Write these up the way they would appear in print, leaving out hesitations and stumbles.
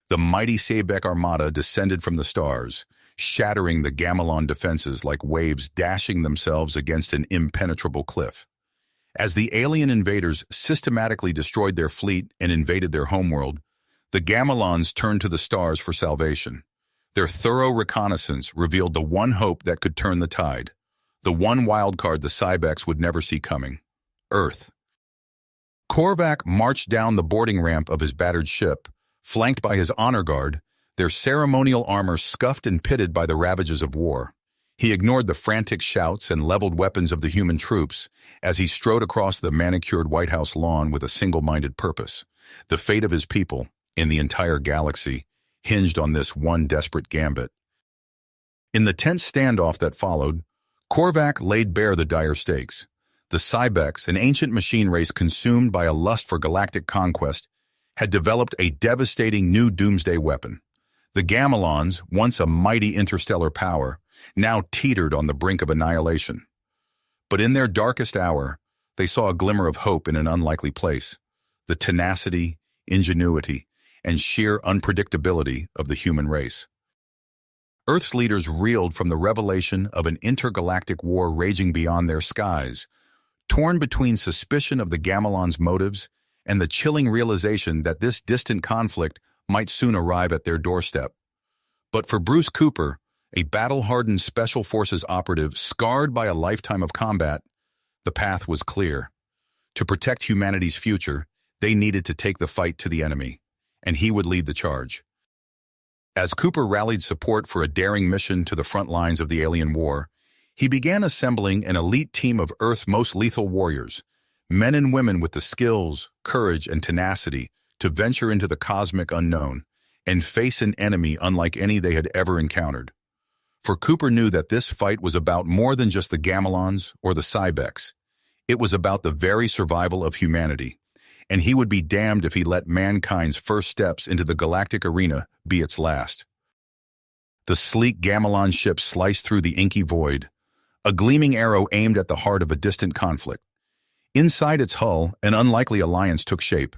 The mighty Sabek armada descended from the stars, shattering the Gamelon defenses like waves dashing themselves against an impenetrable cliff. As the alien invaders systematically destroyed their fleet and invaded their homeworld, the Gamelons turned to the stars for salvation. Their thorough reconnaissance revealed the one hope that could turn the tide, the one wildcard the Cybeks would never see coming: Earth. Korvac marched down the boarding ramp of his battered ship, flanked by his honor guard, their ceremonial armor scuffed and pitted by the ravages of war. He ignored the frantic shouts and leveled weapons of the human troops as he strode across the manicured White House lawn with a single-minded purpose. The fate of his people, in the entire galaxy, hinged on this one desperate gambit. In the tense standoff that followed, Korvac laid bare the dire stakes. The Cybeks, an ancient machine race consumed by a lust for galactic conquest, had developed a devastating new doomsday weapon. The Gamelons, once a mighty interstellar power, now teetered on the brink of annihilation. But in their darkest hour, they saw a glimmer of hope in an unlikely place: the tenacity, ingenuity, and sheer unpredictability of the human race. Earth's leaders reeled from the revelation of an intergalactic war raging beyond their skies, torn between suspicion of the Gamelons' motives and the chilling realization that this distant conflict might soon arrive at their doorstep. But for Bruce Cooper, a battle-hardened Special Forces operative scarred by a lifetime of combat, the path was clear. To protect humanity's future, they needed to take the fight to the enemy, and he would lead the charge. As Cooper rallied support for a daring mission to the front lines of the alien war, he began assembling an elite team of Earth's most lethal warriors, men and women with the skills, courage, and tenacity to venture into the cosmic unknown and face an enemy unlike any they had ever encountered. For Cooper knew that this fight was about more than just the Gamelons or the Cybeks. It was about the very survival of humanity, and he would be damned if he let mankind's first steps into the galactic arena be its last. The sleek Gamelon ship sliced through the inky void, a gleaming arrow aimed at the heart of a distant conflict. Inside its hull, an unlikely alliance took shape.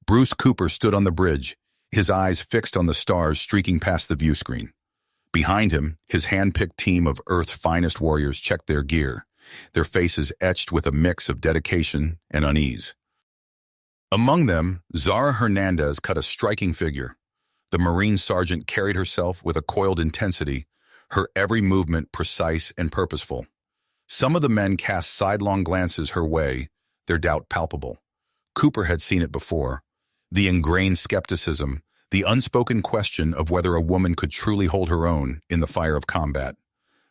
Bruce Cooper stood on the bridge, his eyes fixed on the stars streaking past the viewscreen. Behind him, his hand-picked team of Earth's finest warriors checked their gear, their faces etched with a mix of dedication and unease. Among them, Zara Hernandez cut a striking figure. The Marine sergeant carried herself with a coiled intensity, her every movement precise and purposeful. Some of the men cast sidelong glances her way, their doubt palpable. Cooper had seen it before: the ingrained skepticism, the unspoken question of whether a woman could truly hold her own in the fire of combat.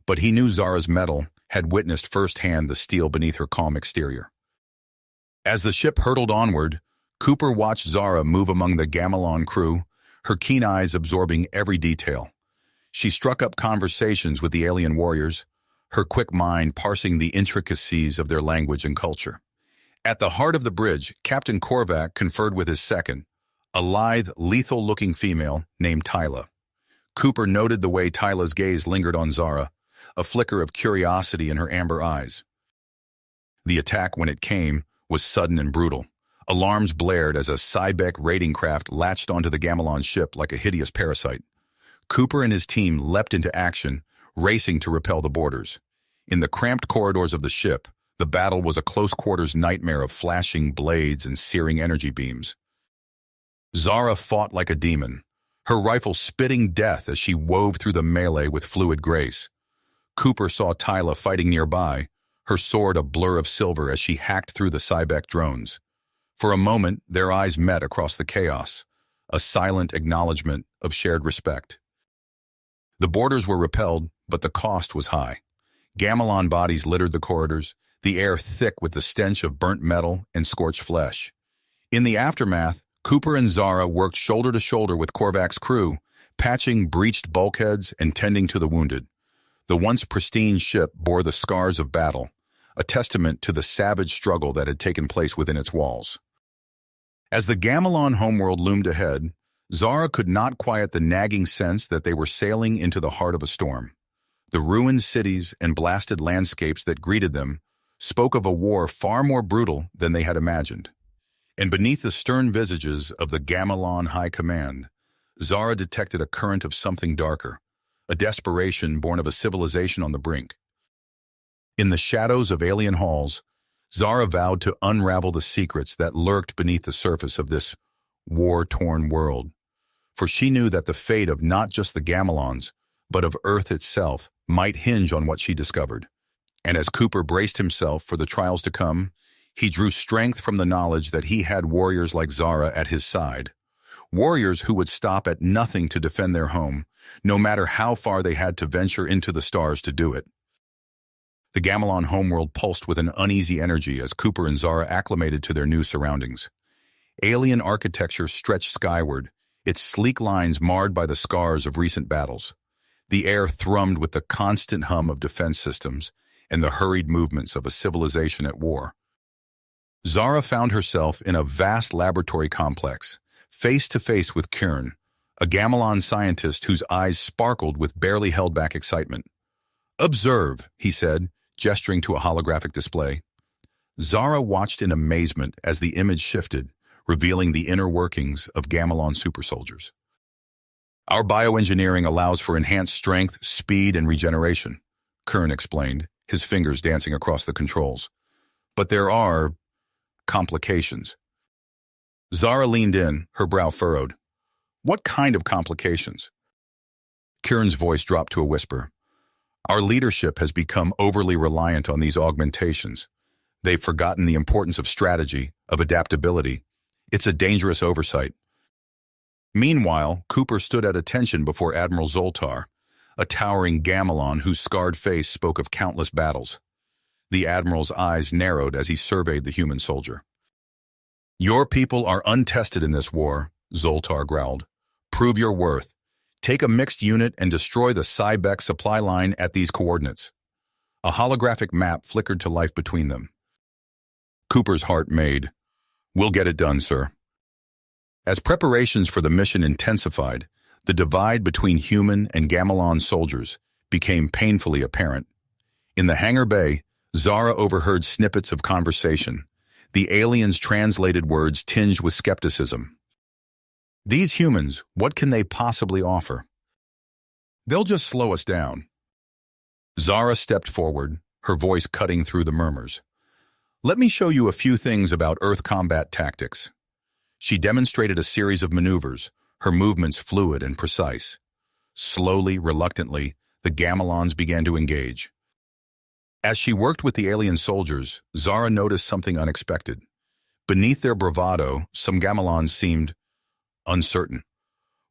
But he knew Zara's mettle, had witnessed firsthand the steel beneath her calm exterior. As the ship hurtled onward, Cooper watched Zara move among the Gamelon crew, her keen eyes absorbing every detail. She struck up conversations with the alien warriors, her quick mind parsing the intricacies of their language and culture. At the heart of the bridge, Captain Korvac conferred with his second, a lithe, lethal-looking female named Tyla. Cooper noted the way Tyla's gaze lingered on Zara, a flicker of curiosity in her amber eyes. The attack, when it came, was sudden and brutal. Alarms blared as a Cybek raiding craft latched onto the Gamelon ship like a hideous parasite. Cooper and his team leapt into action, racing to repel the boarders. In the cramped corridors of the ship, the battle was a close-quarters nightmare of flashing blades and searing energy beams. Zara fought like a demon, her rifle spitting death as she wove through the melee with fluid grace. Cooper saw Tyla fighting nearby, her sword a blur of silver as she hacked through the Cybek drones. For a moment, their eyes met across the chaos, a silent acknowledgement of shared respect. The boarders were repelled, but the cost was high. Gamelon bodies littered the corridors, the air thick with the stench of burnt metal and scorched flesh. In the aftermath, Cooper and Zara worked shoulder to shoulder with Korvac's crew, patching breached bulkheads and tending to the wounded. The once pristine ship bore the scars of battle, a testament to the savage struggle that had taken place within its walls. As the Gamelon homeworld loomed ahead, Zara could not quiet the nagging sense that they were sailing into the heart of a storm. The ruined cities and blasted landscapes that greeted them spoke of a war far more brutal than they had imagined. And beneath the stern visages of the Gamelon High Command, Zara detected a current of something darker, a desperation born of a civilization on the brink. In the shadows of alien halls, Zara vowed to unravel the secrets that lurked beneath the surface of this war-torn world, for she knew that the fate of not just the Gamelons, but of Earth itself, might hinge on what she discovered. And as Cooper braced himself for the trials to come, he drew strength from the knowledge that he had warriors like Zara at his side. Warriors who would stop at nothing to defend their home, no matter how far they had to venture into the stars to do it. The Gamelon homeworld pulsed with an uneasy energy as Cooper and Zara acclimated to their new surroundings. Alien architecture stretched skyward, its sleek lines marred by the scars of recent battles. The air thrummed with the constant hum of defense systems and the hurried movements of a civilization at war. Zara found herself in a vast laboratory complex, face to face with Kieran, a Gamelon scientist whose eyes sparkled with barely held back excitement. "Observe," he said, gesturing to a holographic display. Zara watched in amazement as the image shifted, revealing the inner workings of Gamelon supersoldiers. "Our bioengineering allows for enhanced strength, speed, and regeneration," Kieran explained, his fingers dancing across the controls. "But there are complications." Zara leaned in, her brow furrowed. "What kind of complications?" Kieran's voice dropped to a whisper. "Our leadership has become overly reliant on these augmentations. They've forgotten the importance of strategy, of adaptability. It's a dangerous oversight." Meanwhile, Cooper stood at attention before Admiral Zoltar, a towering Gamelon whose scarred face spoke of countless battles. The Admiral's eyes narrowed as he surveyed the human soldier. "Your people are untested in this war," Zoltar growled. "Prove your worth. Take a mixed unit and destroy the Sci-Fi supply line at these coordinates." A holographic map flickered to life between them. Cooper's heart made. "We'll get it done, sir." As preparations for the mission intensified, the divide between human and Gamelon soldiers became painfully apparent. In the hangar bay, Zara overheard snippets of conversation. The aliens translated words tinged with skepticism. "These humans, what can they possibly offer? They'll just slow us down." Zara stepped forward, her voice cutting through the murmurs. "Let me show you a few things about Earth combat tactics." She demonstrated a series of maneuvers, her movements fluid and precise. Slowly, reluctantly, the Gamelons began to engage. As she worked with the alien soldiers, Zara noticed something unexpected. Beneath their bravado, some Gamelons seemed uncertain.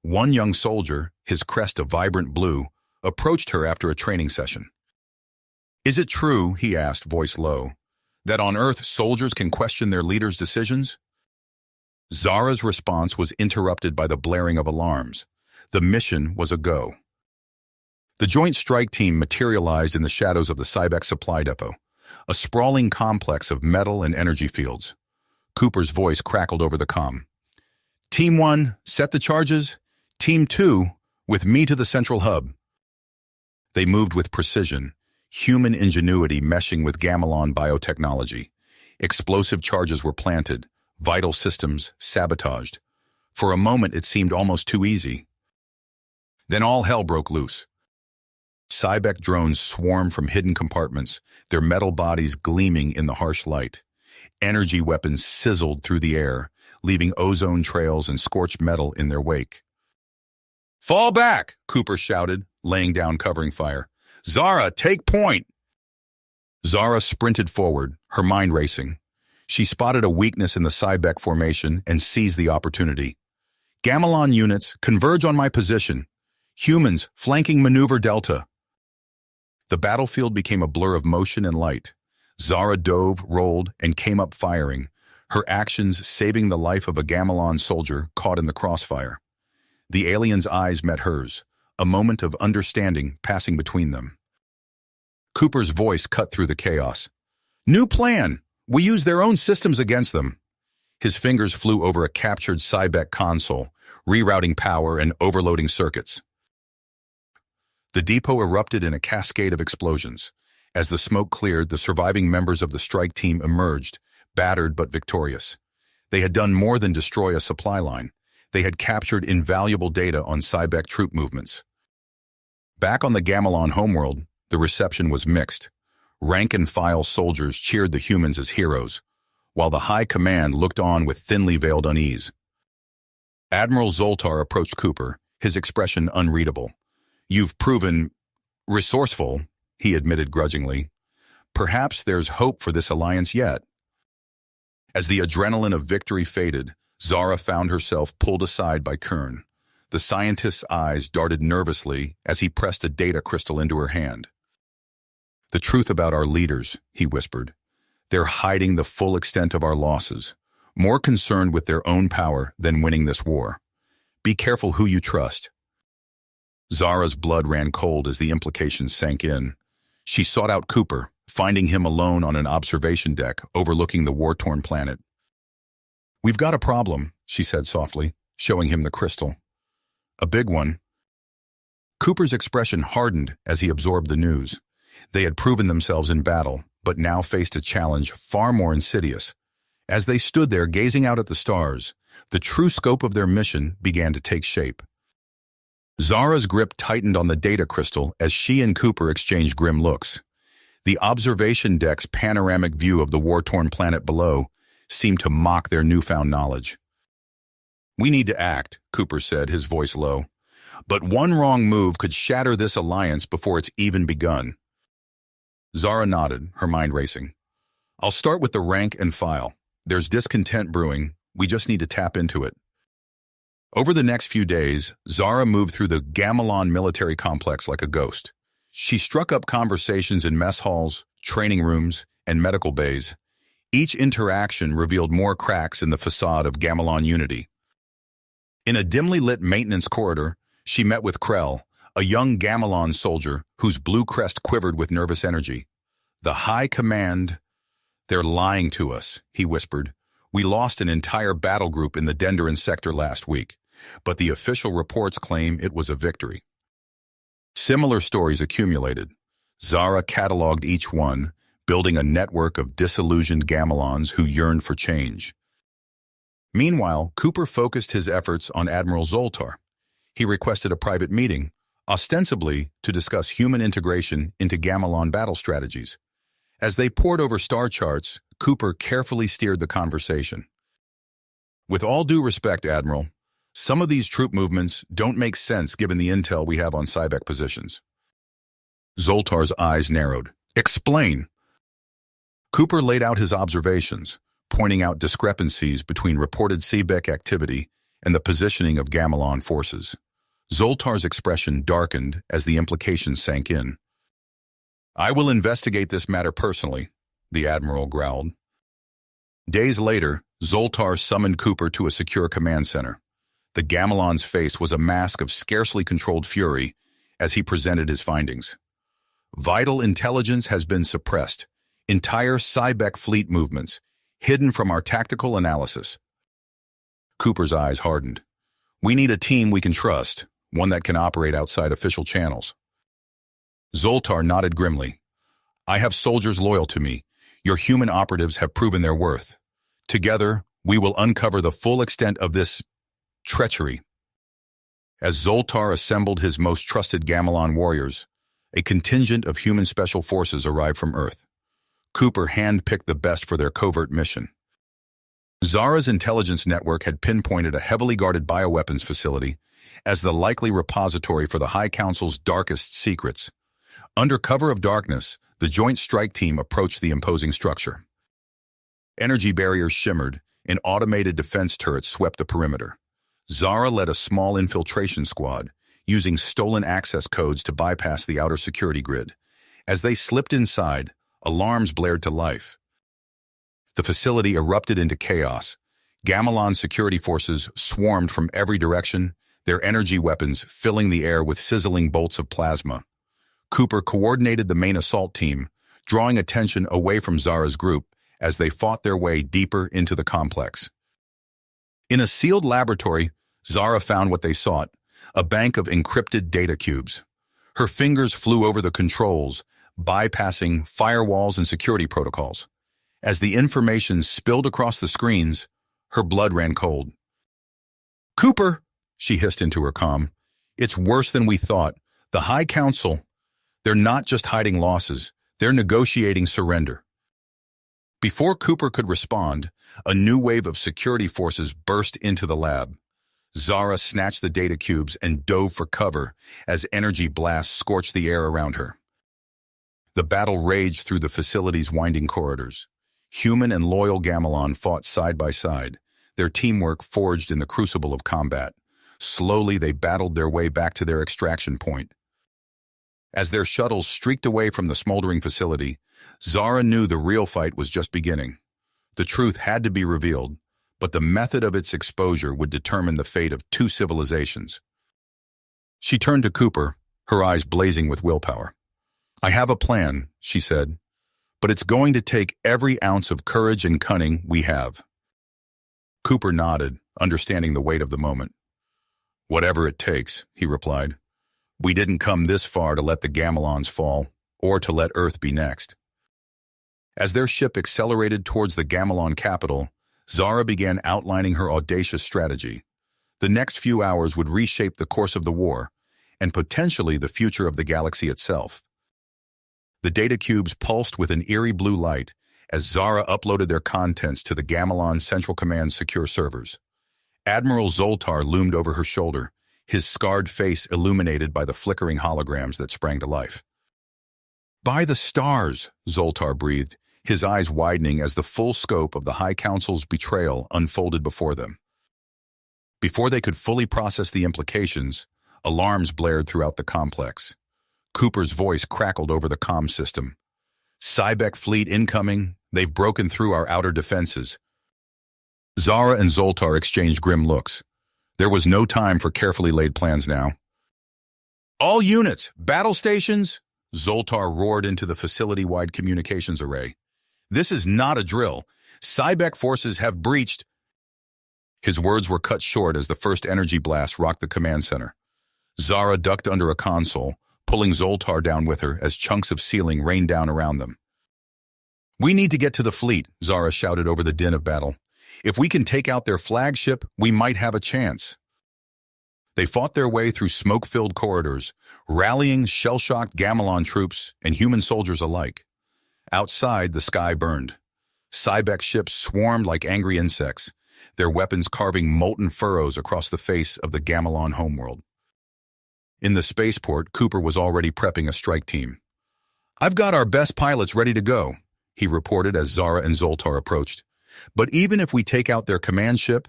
One young soldier, his crest a vibrant blue, approached her after a training session. "Is it true," he asked, voice low, "that on Earth soldiers can question their leaders' decisions?" Zara's response was interrupted by the blaring of alarms. The mission was a go. The Joint Strike Team materialized in the shadows of the Sci-Fi supply depot, a sprawling complex of metal and energy fields. Cooper's voice crackled over the comm. "Team 1, set the charges. Team 2, with me to the central hub." They moved with precision, human ingenuity meshing with Gamelon biotechnology. Explosive charges were planted, vital systems sabotaged. For a moment it seemed almost too easy. Then all hell broke loose. Sci-Fi drones swarmed from hidden compartments, their metal bodies gleaming in the harsh light. Energy weapons sizzled through the air, leaving ozone trails and scorched metal in their wake. "Fall back!" Cooper shouted, laying down covering fire. "Zara, take point!" Zara sprinted forward, her mind racing. She spotted a weakness in the Sci-Fi formation and seized the opportunity. "Gamelon units, converge on my position. Humans, flanking maneuver Delta." The battlefield became a blur of motion and light. Zara dove, rolled, and came up firing, her actions saving the life of a Gamelon soldier caught in the crossfire. The alien's eyes met hers, a moment of understanding passing between them. Cooper's voice cut through the chaos. "New plan! We use their own systems against them." His fingers flew over a captured Sci-Fi console, rerouting power and overloading circuits. The depot erupted in a cascade of explosions. As the smoke cleared, the surviving members of the strike team emerged, battered but victorious. They had done more than destroy a supply line. They had captured invaluable data on Cybec troop movements. Back on the Gamelon homeworld, the reception was mixed. Rank-and-file soldiers cheered the humans as heroes, while the high command looked on with thinly veiled unease. Admiral Zoltar approached Cooper, his expression unreadable. "You've proven resourceful," he admitted grudgingly. "Perhaps there's hope for this alliance yet." As the adrenaline of victory faded, Zara found herself pulled aside by Kern. The scientist's eyes darted nervously as he pressed a data crystal into her hand. "The truth about our leaders," he whispered. "They're hiding the full extent of our losses, more concerned with their own power than winning this war. Be careful who you trust." Zara's blood ran cold as the implications sank in. She sought out Cooper, finding him alone on an observation deck overlooking the war-torn planet. "We've got a problem," she said softly, showing him the crystal. "A big one." Cooper's expression hardened as he absorbed the news. They had proven themselves in battle, but now faced a challenge far more insidious. As they stood there gazing out at the stars, the true scope of their mission began to take shape. Zara's grip tightened on the data crystal as she and Cooper exchanged grim looks. The observation deck's panoramic view of the war-torn planet below seemed to mock their newfound knowledge. "We need to act," Cooper said, his voice low. "But one wrong move could shatter this alliance before it's even begun." Zara nodded, her mind racing. "I'll start with the rank and file. There's discontent brewing. We just need to tap into it." Over the next few days, Zara moved through the Gamelon military complex like a ghost. She struck up conversations in mess halls, training rooms, and medical bays. Each interaction revealed more cracks in the facade of Gamelon unity. In a dimly lit maintenance corridor, she met with Krell, a young Gamelon soldier whose blue crest quivered with nervous energy. "The High Command, they're lying to us," he whispered. "We lost an entire battle group in the Denderan sector last week, but the official reports claim it was a victory." Similar stories accumulated. Zara cataloged each one, building a network of disillusioned Gamelons who yearned for change. Meanwhile, Cooper focused his efforts on Admiral Zoltar. He requested a private meeting, ostensibly to discuss human integration into Gamelon battle strategies. As they pored over star charts, Cooper carefully steered the conversation. "With all due respect, Admiral, some of these troop movements don't make sense given the intel we have on Cybec positions." Zoltar's eyes narrowed. "Explain." Cooper laid out his observations, pointing out discrepancies between reported Cybec activity and the positioning of Gamelon forces. Zoltar's expression darkened as the implications sank in. "I will investigate this matter personally," the Admiral growled. Days later, Zoltar summoned Cooper to a secure command center. The Gamelon's face was a mask of scarcely controlled fury as he presented his findings. "Vital intelligence has been suppressed. Entire Cybec fleet movements, hidden from our tactical analysis." Cooper's eyes hardened. "We need a team we can trust, one that can operate outside official channels." Zoltar nodded grimly. "I have soldiers loyal to me. Your human operatives have proven their worth. Together, we will uncover the full extent of this treachery." As Zoltar assembled his most trusted Gamelon warriors, a contingent of human special forces arrived from Earth. Cooper handpicked the best for their covert mission. Zara's intelligence network had pinpointed a heavily guarded bioweapons facility as the likely repository for the High Council's darkest secrets. Under cover of darkness, the Joint Strike Team approached the imposing structure. Energy barriers shimmered, and automated defense turrets swept the perimeter. Zara led a small infiltration squad, using stolen access codes to bypass the outer security grid. As they slipped inside, alarms blared to life. The facility erupted into chaos. Gamelon security forces swarmed from every direction, their energy weapons filling the air with sizzling bolts of plasma. Cooper coordinated the main assault team, drawing attention away from Zara's group as they fought their way deeper into the complex. In a sealed laboratory, Zara found what they sought, a bank of encrypted data cubes. Her fingers flew over the controls, bypassing firewalls and security protocols. As the information spilled across the screens, her blood ran cold. Cooper, she hissed into her comm. It's worse than we thought. The High Council, they're not just hiding losses, they're negotiating surrender. Before Cooper could respond, a new wave of security forces burst into the lab. Zara snatched the data cubes and dove for cover as energy blasts scorched the air around her. The battle raged through the facility's winding corridors. Human and loyal Gamelon fought side by side, their teamwork forged in the crucible of combat. Slowly, they battled their way back to their extraction point. As their shuttles streaked away from the smoldering facility, Zara knew the real fight was just beginning. The truth had to be revealed, but the method of its exposure would determine the fate of two civilizations. She turned to Cooper, her eyes blazing with willpower. I have a plan, she said, but it's going to take every ounce of courage and cunning we have. Cooper nodded, understanding the weight of the moment. Whatever it takes, he replied. We didn't come this far to let the Gamelons fall, or to let Earth be next. As their ship accelerated towards the Gamelon capital, Zara began outlining her audacious strategy. The next few hours would reshape the course of the war, and potentially the future of the galaxy itself. The data cubes pulsed with an eerie blue light as Zara uploaded their contents to the Gamelon Central Command's secure servers. Admiral Zoltar loomed over her shoulder, his scarred face illuminated by the flickering holograms that sprang to life. By the stars, Zoltar breathed, his eyes widening as the full scope of the High Council's betrayal unfolded before them. Before they could fully process the implications, alarms blared throughout the complex. Cooper's voice crackled over the comm system. Cybec fleet incoming, they've broken through our outer defenses. Zara and Zoltar exchanged grim looks. There was no time for carefully laid plans now. All units, battle stations! Zoltar roared into the facility-wide communications array. This is not a drill. Cybec forces have breached. His words were cut short as the first energy blast rocked the command center. Zara ducked under a console, pulling Zoltar down with her as chunks of ceiling rained down around them. We need to get to the fleet, Zara shouted over the din of battle. If we can take out their flagship, we might have a chance. They fought their way through smoke-filled corridors, rallying shell-shocked Gamelon troops and human soldiers alike. Outside, the sky burned. Cybec ships swarmed like angry insects, their weapons carving molten furrows across the face of the Gamelon homeworld. In the spaceport, Cooper was already prepping a strike team. I've got our best pilots ready to go, he reported as Zara and Zoltar approached. But even if we take out their command ship,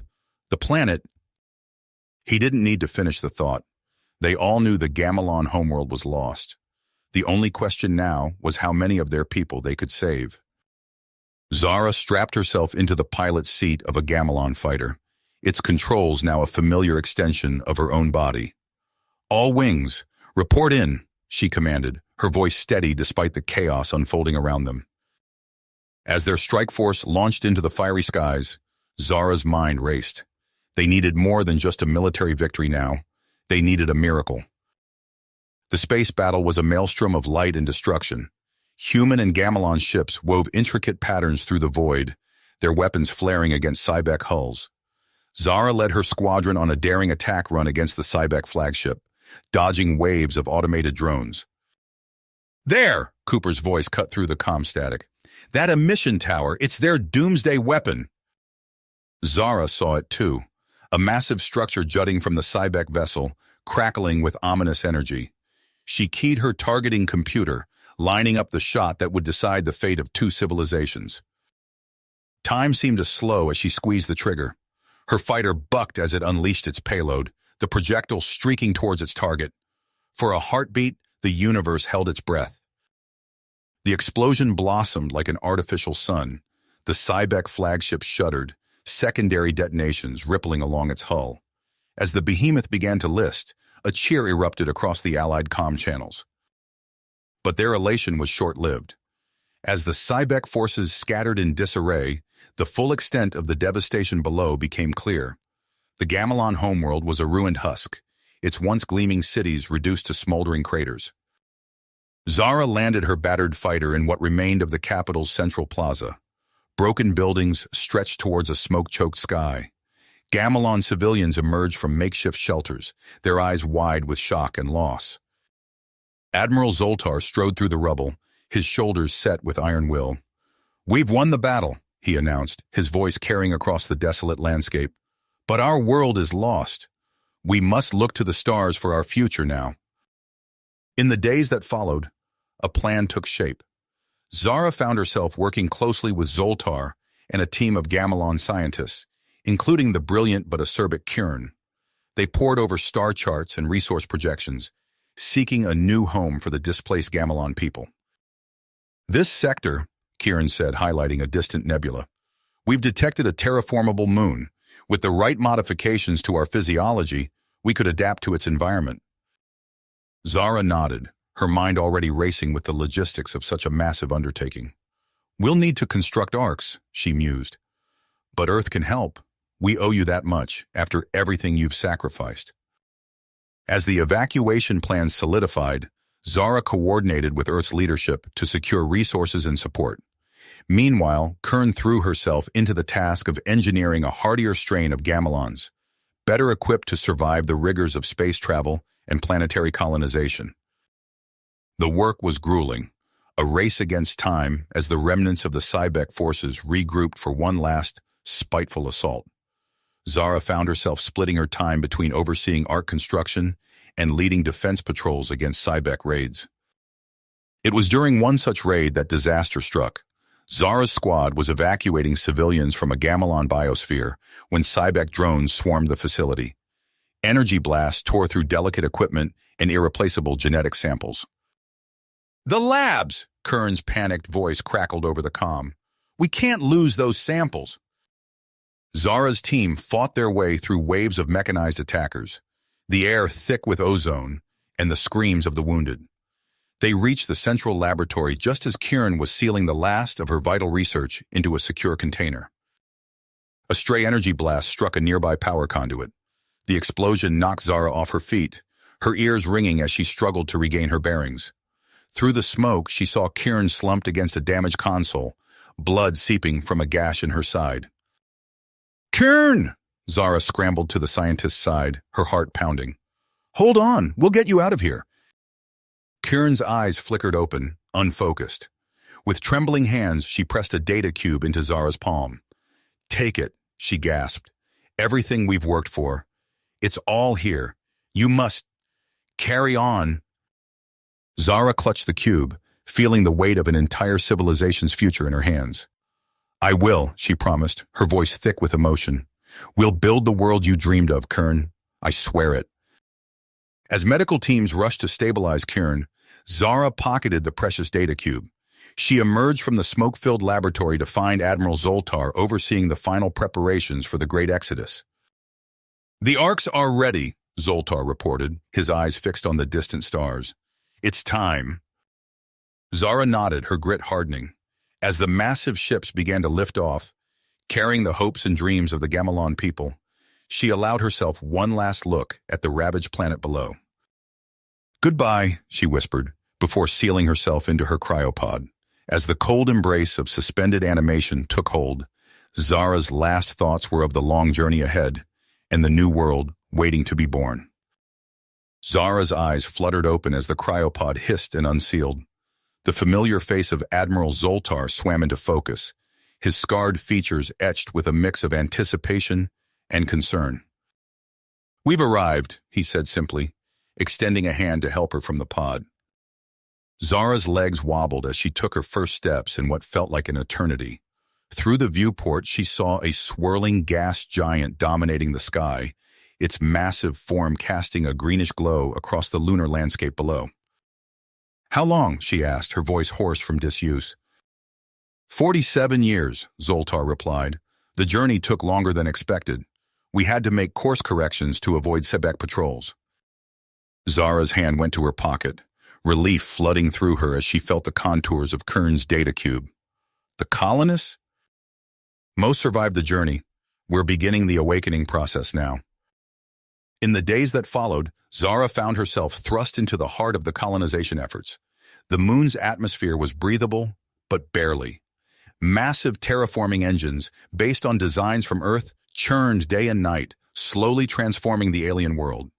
the planet... He didn't need to finish the thought. They all knew the Gamelon homeworld was lost. The only question now was how many of their people they could save. Zara strapped herself into the pilot's seat of a Gamelon fighter, its controls now a familiar extension of her own body. All wings, report in, she commanded, her voice steady despite the chaos unfolding around them. As their strike force launched into the fiery skies, Zara's mind raced. They needed more than just a military victory now. They needed a miracle. The space battle was a maelstrom of light and destruction. Human and Gamelon ships wove intricate patterns through the void, their weapons flaring against Cybec hulls. Zara led her squadron on a daring attack run against the Cybec flagship, dodging waves of automated drones. There! Cooper's voice cut through the comm static. That emission tower, it's their doomsday weapon. Zara saw it too, a massive structure jutting from the Cybec vessel, crackling with ominous energy. She keyed her targeting computer, lining up the shot that would decide the fate of two civilizations. Time seemed to slow as she squeezed the trigger. Her fighter bucked as it unleashed its payload, the projectile streaking towards its target. For a heartbeat, the universe held its breath. The explosion blossomed like an artificial sun. The Cybec flagship shuddered, secondary detonations rippling along its hull. As the behemoth began to list, a cheer erupted across the Allied comm channels. But their elation was short-lived. As the Cybec forces scattered in disarray, the full extent of the devastation below became clear. The Gamelon homeworld was a ruined husk, its once gleaming cities reduced to smoldering craters. Zara landed her battered fighter in what remained of the capital's central plaza. Broken buildings stretched towards a smoke-choked sky. Gamelon civilians emerged from makeshift shelters, their eyes wide with shock and loss. Admiral Zoltar strode through the rubble, his shoulders set with iron will. "We've won the battle," he announced, his voice carrying across the desolate landscape. "But our world is lost. We must look to the stars for our future now." In the days that followed, a plan took shape. Zara found herself working closely with Zoltar and a team of Gamelon scientists, including the brilliant but acerbic Kieran. They pored over star charts and resource projections, seeking a new home for the displaced Gamelon people. "This sector," Kieran said, highlighting a distant nebula, "we've detected a terraformable moon. With the right modifications to our physiology, we could adapt to its environment." Zara nodded, her mind already racing with the logistics of such a massive undertaking. "We'll need to construct arcs," she mused. "But Earth can help. We owe you that much, after everything you've sacrificed." As the evacuation plans solidified, Zara coordinated with Earth's leadership to secure resources and support. Meanwhile, Kern threw herself into the task of engineering a hardier strain of Gamelons, better equipped to survive the rigors of space travel and planetary colonization. The work was grueling, a race against time as the remnants of the Cybec forces regrouped for one last, spiteful assault. Zara found herself splitting her time between overseeing arc construction and leading defense patrols against Cybec raids. It was during one such raid that disaster struck. Zara's squad was evacuating civilians from a Gamelon biosphere when Cybec drones swarmed the facility. Energy blasts tore through delicate equipment and irreplaceable genetic samples. "The labs!" Kern's panicked voice crackled over the comm. "We can't lose those samples." Zara's team fought their way through waves of mechanized attackers, the air thick with ozone and the screams of the wounded. They reached the central laboratory just as Kieran was sealing the last of her vital research into a secure container. A stray energy blast struck a nearby power conduit. The explosion knocked Zara off her feet, her ears ringing as she struggled to regain her bearings. Through the smoke, she saw Kieran slumped against a damaged console, blood seeping from a gash in her side. "Kieran!" Zara scrambled to the scientist's side, her heart pounding. "Hold on, we'll get you out of here." Kieran's eyes flickered open, unfocused. With trembling hands, she pressed a data cube into Zara's palm. "Take it," she gasped. "Everything we've worked for. It's all here. You must carry on." Zara clutched the cube, feeling the weight of an entire civilization's future in her hands. "I will," she promised, her voice thick with emotion. "We'll build the world you dreamed of, Kern. I swear it." As medical teams rushed to stabilize Kieran, Zara pocketed the precious data cube. She emerged from the smoke-filled laboratory to find Admiral Zoltar overseeing the final preparations for the Great Exodus. "The arcs are ready," Zoltar reported, his eyes fixed on the distant stars. "It's time." Zara nodded, her grit hardening. As the massive ships began to lift off, carrying the hopes and dreams of the Gamelon people, she allowed herself one last look at the ravaged planet below. "Goodbye," she whispered, before sealing herself into her cryopod. As the cold embrace of suspended animation took hold, Zara's last thoughts were of the long journey ahead and the new world waiting to be born. Zara's eyes fluttered open as the cryopod hissed and unsealed. The familiar face of Admiral Zoltar swam into focus, his scarred features etched with a mix of anticipation and concern. "We've arrived," he said simply, extending a hand to help her from the pod. Zara's legs wobbled as she took her first steps in what felt like an eternity. Through the viewport, she saw a swirling gas giant dominating the sky, its massive form casting a greenish glow across the lunar landscape below. "How long?" she asked, her voice hoarse from disuse. 47 years, Zoltar replied. "The journey took longer than expected. We had to make course corrections to avoid Sebek patrols." Zara's hand went to her pocket, relief flooding through her as she felt the contours of Kern's data cube. "The colonists?" "Most survived the journey. We're beginning the awakening process now." In the days that followed, Zara found herself thrust into the heart of the colonization efforts. The moon's atmosphere was breathable, but barely. Massive terraforming engines, based on designs from Earth, churned day and night, slowly transforming the alien world.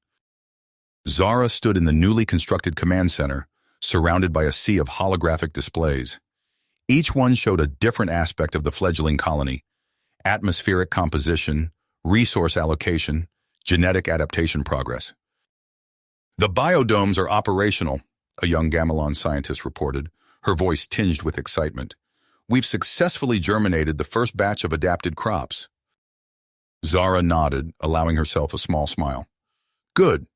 Zara stood in the newly constructed command center, surrounded by a sea of holographic displays. Each one showed a different aspect of the fledgling colony: atmospheric composition, resource allocation, genetic adaptation progress. "The biodomes are operational," a young Gamelon scientist reported, her voice tinged with excitement. "We've successfully germinated the first batch of adapted crops." Zara nodded, allowing herself a small smile. "Good.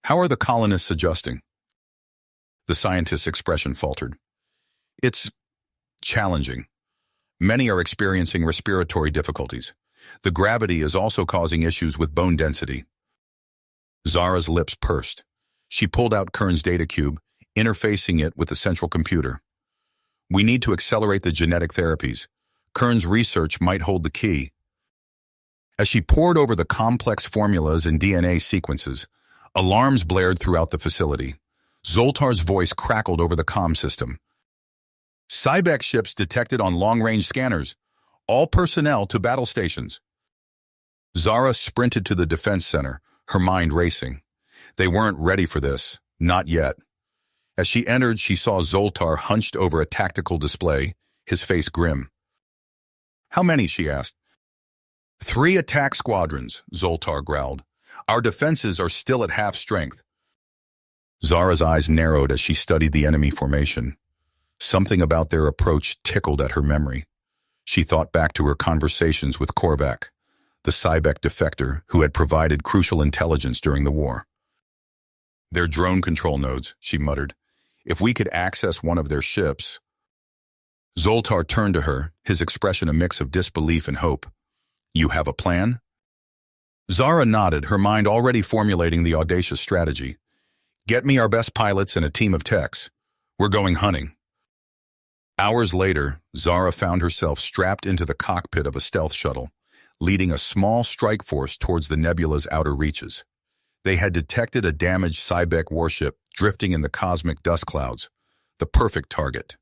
How are the colonists adjusting?" The scientist's expression faltered. "It's challenging. Many are experiencing respiratory difficulties. The gravity is also causing issues with bone density." Zara's lips pursed. She pulled out Kern's data cube, interfacing it with the central computer. "We need to accelerate the genetic therapies. Kern's research might hold the key." As she pored over the complex formulas and DNA sequences, alarms blared throughout the facility. Zoltar's voice crackled over the comm system. "Cybec ships detected on long-range scanners. All personnel to battle stations." Zara sprinted to the defense center, her mind racing. They weren't ready for this, not yet. As she entered, she saw Zoltar hunched over a tactical display, his face grim. "How many?" she asked. "3 attack squadrons," Zoltar growled. "Our defenses are still at half strength." Zara's eyes narrowed as she studied the enemy formation. Something about their approach tickled at her memory. She thought back to her conversations with Korvac, the Cybec defector who had provided crucial intelligence during the war. "Their drone control nodes," she muttered. "If we could access one of their ships." Zoltar turned to her, his expression a mix of disbelief and hope. "You have a plan?" Zara nodded, her mind already formulating the audacious strategy. "Get me our best pilots and a team of techs. We're going hunting." Hours later, Zara found herself strapped into the cockpit of a stealth shuttle, leading a small strike force towards the nebula's outer reaches. They had detected a damaged Cybec warship drifting in the cosmic dust clouds, the perfect target.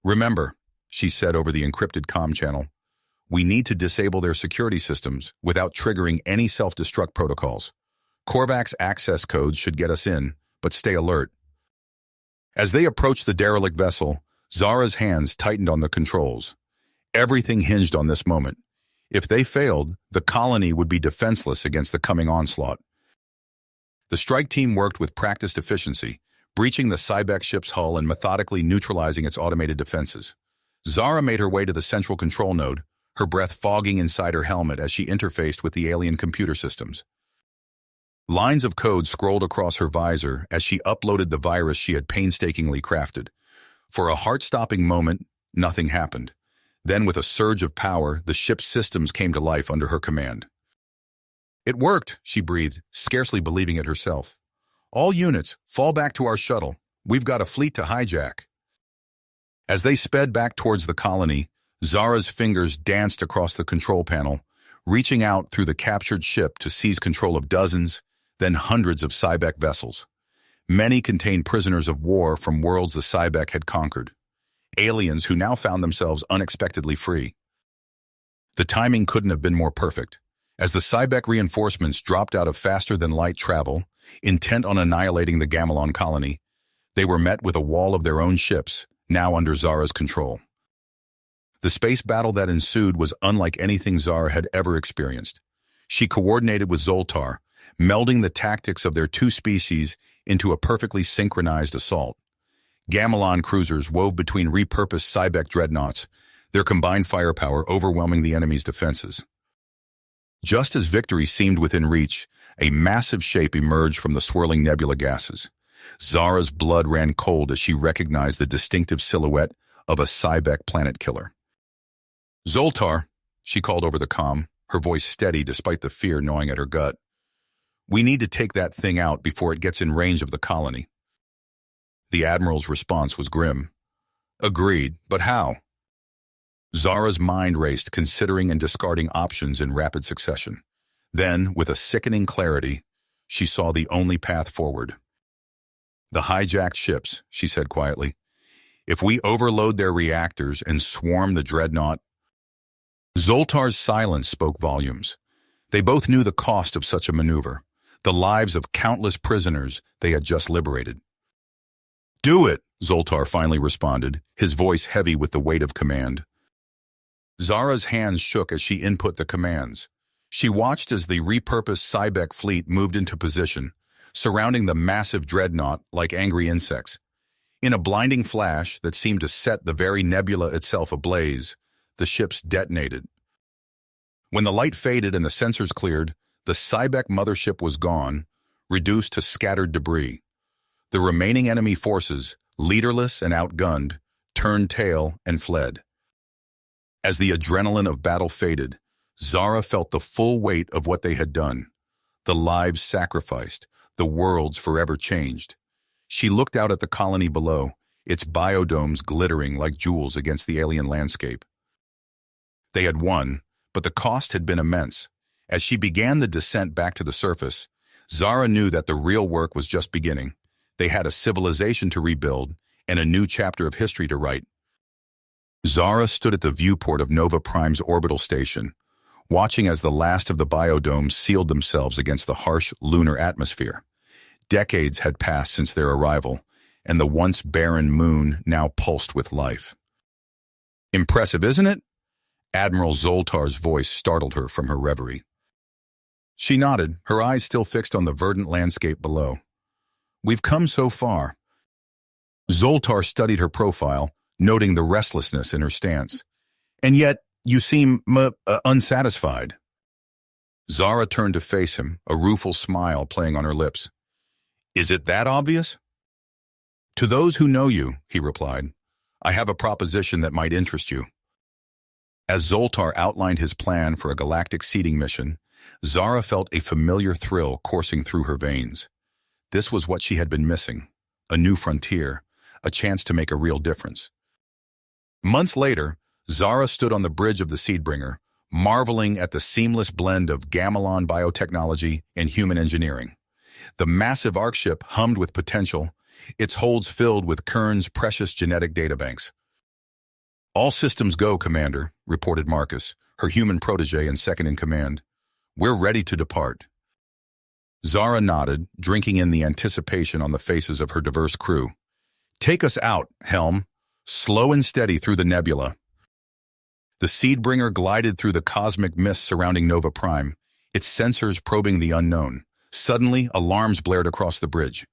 "Remember," she said over the encrypted comm channel, "we need to disable their security systems without triggering any self-destruct protocols. Korvac's access codes should get us in, but stay alert." As they approached the derelict vessel, Zara's hands tightened on the controls. Everything hinged on this moment. If they failed, the colony would be defenseless against the coming onslaught. The strike team worked with practiced efficiency, breaching the Cybec ship's hull and methodically neutralizing its automated defenses. Zara made her way to the central control node, her breath fogging inside her helmet as she interfaced with the alien computer systems. Lines of code scrolled across her visor as she uploaded the virus she had painstakingly crafted. For a heart-stopping moment, nothing happened. Then, with a surge of power, the ship's systems came to life under her command. "It worked," she breathed, scarcely believing it herself. "All units, fall back to our shuttle. We've got a fleet to hijack." As they sped back towards the colony, Zara's fingers danced across the control panel, reaching out through the captured ship to seize control of dozens, then hundreds of Cybec vessels. Many contained prisoners of war from worlds the Cybec had conquered. Aliens who now found themselves unexpectedly free. The timing couldn't have been more perfect. As the Cybec reinforcements dropped out of faster-than-light travel, intent on annihilating the Gamelon colony, they were met with a wall of their own ships, now under Zara's control. The space battle that ensued was unlike anything Zara had ever experienced. She coordinated with Zoltar, melding the tactics of their two species into a perfectly synchronized assault. Gamelon cruisers wove between repurposed Cybec dreadnoughts, their combined firepower overwhelming the enemy's defenses. Just as victory seemed within reach, a massive shape emerged from the swirling nebula gases. Zara's blood ran cold as she recognized the distinctive silhouette of a Cybec planet killer. "Zoltar," she called over the comm, her voice steady despite the fear gnawing at her gut. "We need to take that thing out before it gets in range of the colony." The Admiral's response was grim. "Agreed, but how?" Zara's mind raced, considering and discarding options in rapid succession. Then, with a sickening clarity, she saw the only path forward. "The hijacked ships," she said quietly. "If we overload their reactors and swarm the dreadnought..." Zoltar's silence spoke volumes. They both knew the cost of such a maneuver, the lives of countless prisoners they had just liberated. "Do it," Zoltar finally responded, his voice heavy with the weight of command. Zara's hands shook as she input the commands. She watched as the repurposed Cybec fleet moved into position, surrounding the massive dreadnought like angry insects. In a blinding flash that seemed to set the very nebula itself ablaze, the ships detonated. When the light faded and the sensors cleared, the Cybec mothership was gone, reduced to scattered debris. The remaining enemy forces, leaderless and outgunned, turned tail and fled. As the adrenaline of battle faded, Zara felt the full weight of what they had done. The lives sacrificed, the worlds forever changed. She looked out at the colony below, its biodomes glittering like jewels against the alien landscape. They had won, but the cost had been immense. As she began the descent back to the surface, Zara knew that the real work was just beginning. They had a civilization to rebuild and a new chapter of history to write. Zara stood at the viewport of Nova Prime's orbital station, watching as the last of the biodomes sealed themselves against the harsh lunar atmosphere. Decades had passed since their arrival, and the once barren moon now pulsed with life. "Impressive, isn't it?" Admiral Zoltar's voice startled her from her reverie. She nodded, her eyes still fixed on the verdant landscape below. "We've come so far." Zoltar studied her profile, noting the restlessness in her stance. "And yet, you seem unsatisfied." Zara turned to face him, a rueful smile playing on her lips. "Is it that obvious?" "To those who know you," he replied, "I have a proposition that might interest you." As Zoltar outlined his plan for a galactic seeding mission, Zara felt a familiar thrill coursing through her veins. This was what she had been missing, a new frontier, a chance to make a real difference. Months later, Zara stood on the bridge of the Seedbringer, marveling at the seamless blend of Gamelon biotechnology and human engineering. The massive Arc ship hummed with potential, its holds filled with Kern's precious genetic databanks. "All systems go, Commander," reported Marcus, her human protege and second in command. "We're ready to depart." Zara nodded, drinking in the anticipation on the faces of her diverse crew. "Take us out, Helm. Slow and steady through the nebula." The Seedbringer glided through the cosmic mist surrounding Nova Prime, its sensors probing the unknown. Suddenly, alarms blared across the bridge.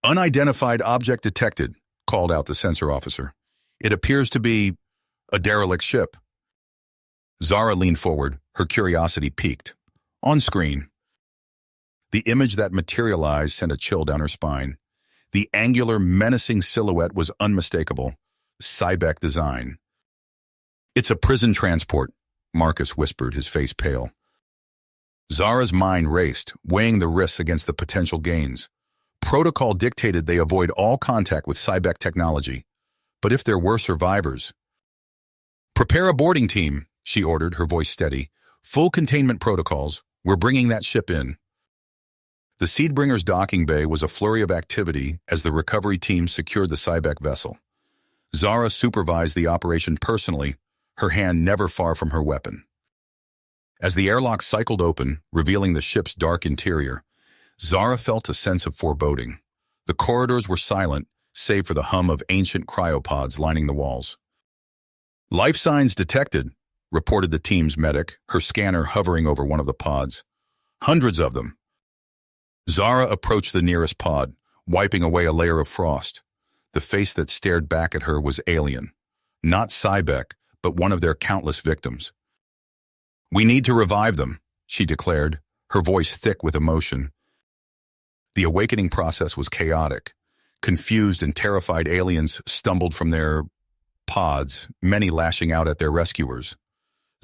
"Unidentified object detected," called out the sensor officer. "It appears to be a derelict ship." Zara leaned forward, her curiosity piqued. On screen. The image that materialized sent a chill down her spine. The angular, menacing silhouette was unmistakable. Cybec design. "It's a prison transport," Marcus whispered, his face pale. Zara's mind raced, weighing the risks against the potential gains. Protocol dictated they avoid all contact with Cybec technology. But if there were survivors... "Prepare a boarding team," she ordered, her voice steady. "Full containment protocols. We're bringing that ship in." The Seedbringer's docking bay was a flurry of activity as the recovery team secured the Cybec vessel. Zara supervised the operation personally, her hand never far from her weapon. As the airlock cycled open, revealing the ship's dark interior, Zara felt a sense of foreboding. The corridors were silent, save for the hum of ancient cryopods lining the walls. "Life signs detected," reported the team's medic, her scanner hovering over one of the pods. "Hundreds of them." Zara approached the nearest pod, wiping away a layer of frost. The face that stared back at her was alien. Not Cybec, but one of their countless victims. "We need to revive them," she declared, her voice thick with emotion. The awakening process was chaotic. Confused and terrified aliens stumbled from their pods, many lashing out at their rescuers.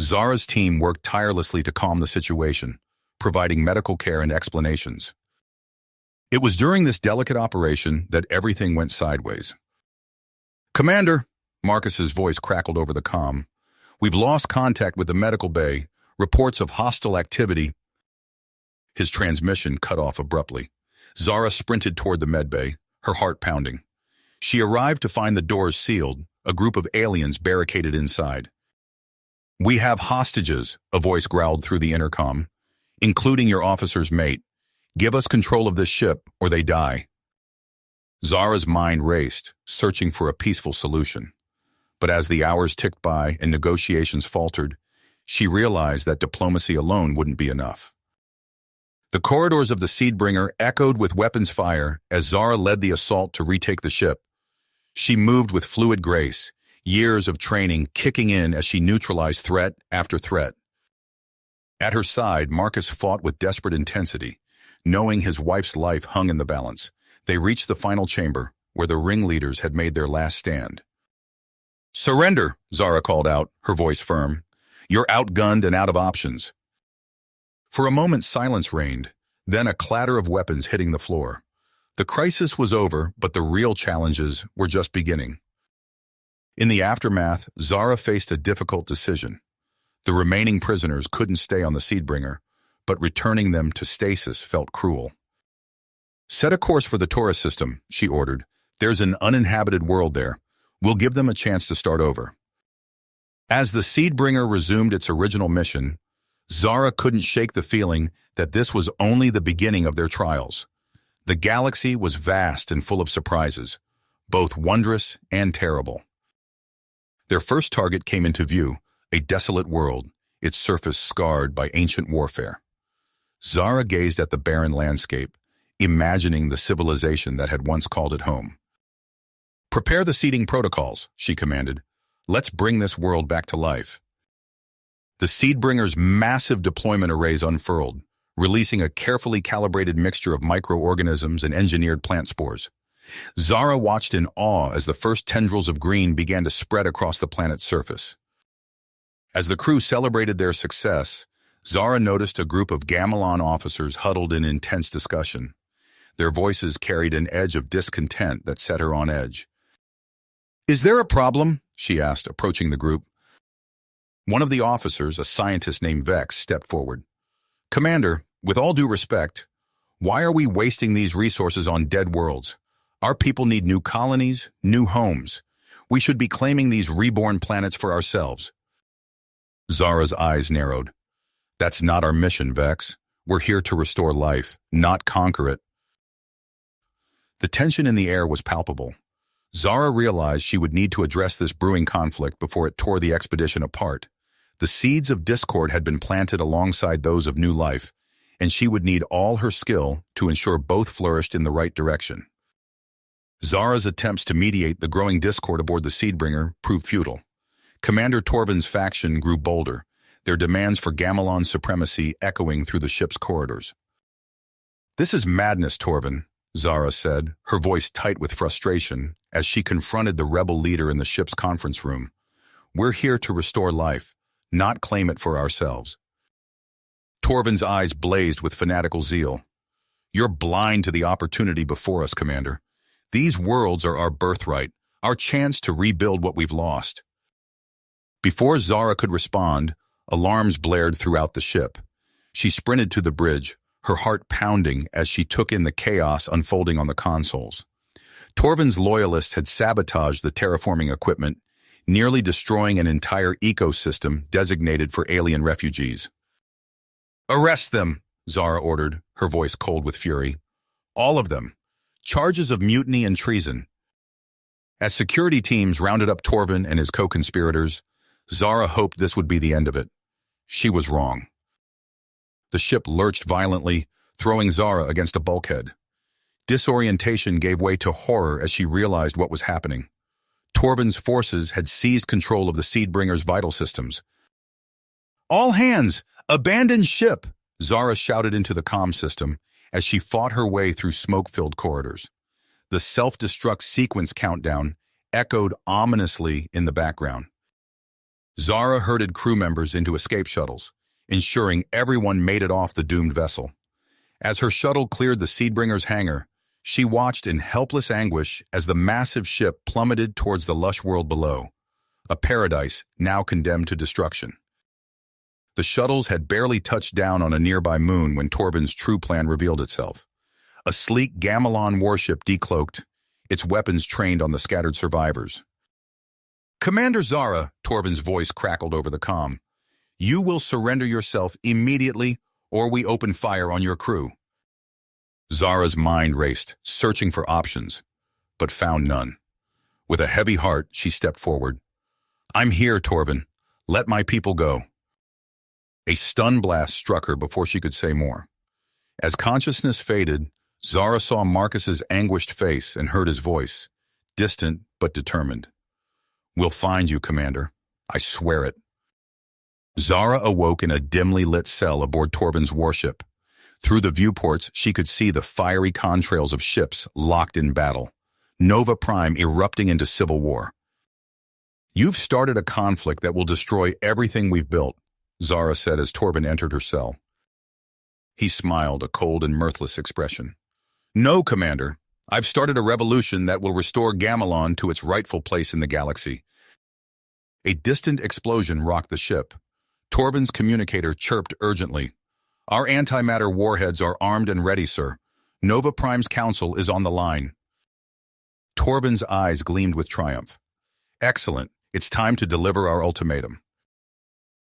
Zara's team worked tirelessly to calm the situation, providing medical care and explanations. It was during this delicate operation that everything went sideways. "Commander," Marcus's voice crackled over the comm, "we've lost contact with the medical bay. Reports of hostile activity." His transmission cut off abruptly. Zara sprinted toward the medbay, her heart pounding. She arrived to find the doors sealed, a group of aliens barricaded inside. "We have hostages," a voice growled through the intercom, "including your officer's mate. Give us control of this ship, or they die." Zara's mind raced, searching for a peaceful solution. But as the hours ticked by and negotiations faltered, she realized that diplomacy alone wouldn't be enough. The corridors of the Seedbringer echoed with weapons fire as Zara led the assault to retake the ship. She moved with fluid grace, years of training kicking in as she neutralized threat after threat. At her side, Marcus fought with desperate intensity. Knowing his wife's life hung in the balance, they reached the final chamber, where the ringleaders had made their last stand. "Surrender," Zara called out, her voice firm. "You're outgunned and out of options." For a moment, silence reigned, then a clatter of weapons hitting the floor. The crisis was over, but the real challenges were just beginning. In the aftermath, Zara faced a difficult decision. The remaining prisoners couldn't stay on the Seedbringer, but returning them to stasis felt cruel. "Set a course for the Taurus system," she ordered. "There's an uninhabited world there. We'll give them a chance to start over." As the Seedbringer resumed its original mission, Zara couldn't shake the feeling that this was only the beginning of their trials. The galaxy was vast and full of surprises, both wondrous and terrible. Their first target came into view, a desolate world, its surface scarred by ancient warfare. Zara gazed at the barren landscape, imagining the civilization that had once called it home. "Prepare the seeding protocols," she commanded. "Let's bring this world back to life." The Seedbringer's massive deployment arrays unfurled, releasing a carefully calibrated mixture of microorganisms and engineered plant spores. Zara watched in awe as the first tendrils of green began to spread across the planet's surface. As the crew celebrated their success, Zara noticed a group of Gamelon officers huddled in intense discussion. Their voices carried an edge of discontent that set her on edge. "Is there a problem?" she asked, approaching the group. One of the officers, a scientist named Vex, stepped forward. "Commander, with all due respect, why are we wasting these resources on dead worlds? Our people need new colonies, new homes. We should be claiming these reborn planets for ourselves." Zara's eyes narrowed. "That's not our mission, Vex. We're here to restore life, not conquer it." The tension in the air was palpable. Zara realized she would need to address this brewing conflict before it tore the expedition apart. The seeds of discord had been planted alongside those of new life, and she would need all her skill to ensure both flourished in the right direction. Zara's attempts to mediate the growing discord aboard the Seedbringer proved futile. Commander Torvin's faction grew bolder, their demands for Gamelon supremacy echoing through the ship's corridors. "This is madness, Torvin," Zara said, her voice tight with frustration as she confronted the rebel leader in the ship's conference room. "We're here to restore life, not claim it for ourselves." Torvin's eyes blazed with fanatical zeal. "You're blind to the opportunity before us, Commander. These worlds are our birthright, our chance to rebuild what we've lost." Before Zara could respond, alarms blared throughout the ship. She sprinted to the bridge, her heart pounding as she took in the chaos unfolding on the consoles. Torvin's loyalists had sabotaged the terraforming equipment, nearly destroying an entire ecosystem designated for alien refugees. "Arrest them," Zara ordered, her voice cold with fury. "All of them. Charges of mutiny and treason." As security teams rounded up Torvin and his co-conspirators, Zara hoped this would be the end of it. She was wrong. The ship lurched violently, throwing Zara against a bulkhead. Disorientation gave way to horror as she realized what was happening. Torvin's forces had seized control of the Seedbringer's vital systems. "All hands! Abandon ship!" Zara shouted into the comm system as she fought her way through smoke-filled corridors. The self-destruct sequence countdown echoed ominously in the background. Zara herded crew members into escape shuttles, ensuring everyone made it off the doomed vessel. As her shuttle cleared the Seedbringer's hangar, she watched in helpless anguish as the massive ship plummeted towards the lush world below, a paradise now condemned to destruction. The shuttles had barely touched down on a nearby moon when Torvin's true plan revealed itself. A sleek Gamelon warship decloaked, its weapons trained on the scattered survivors. "Commander Zara," Torvin's voice crackled over the comm, You will surrender yourself immediately, or we open fire on your crew. Zara's mind raced, searching for options, but found none. With a heavy heart, she stepped forward. I'm here, Torvin. Let my people go. A stun blast struck her before she could say more. As consciousness faded, Zara saw Marcus's anguished face and heard his voice, distant but determined. We'll find you, Commander. I swear it. Zara awoke in a dimly lit cell aboard Torvin's warship. Through the viewports, she could see the fiery contrails of ships locked in battle, Nova Prime erupting into civil war. You've started a conflict that will destroy everything we've built, Zara said as Torvin entered her cell. He smiled, a cold and mirthless expression. No, Commander. I've started a revolution that will restore Gamelon to its rightful place in the galaxy. A distant explosion rocked the ship. Torvin's communicator chirped urgently. Our antimatter warheads are armed and ready, sir. Nova Prime's council is on the line. Torvin's eyes gleamed with triumph. Excellent. It's time to deliver our ultimatum.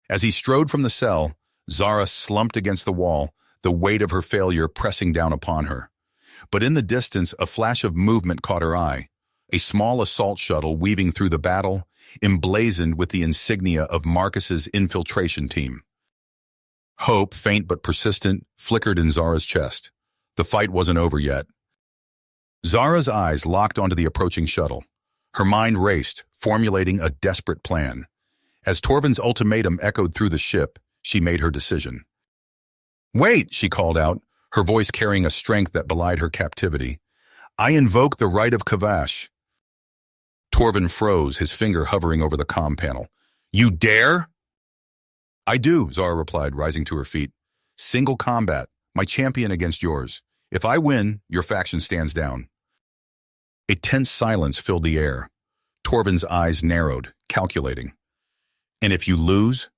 As he strode from the cell, Zara slumped against the wall, the weight of her failure pressing down upon her. But in the distance, a flash of movement caught her eye. A small assault shuttle weaving through the battle, emblazoned with the insignia of Marcus's infiltration team. Hope, faint but persistent, flickered in Zara's chest. The fight wasn't over yet. Zara's eyes locked onto the approaching shuttle. Her mind raced, formulating a desperate plan. As Torvin's ultimatum echoed through the ship, she made her decision. Wait, she called out, her voice carrying a strength that belied her captivity. I invoke the right of Kavash. Torvin froze, his finger hovering over the comm panel. You dare? I do, Zara replied, rising to her feet. Single combat, my champion against yours. If I win, your faction stands down. A tense silence filled the air. Torvin's eyes narrowed, calculating. And if you lose?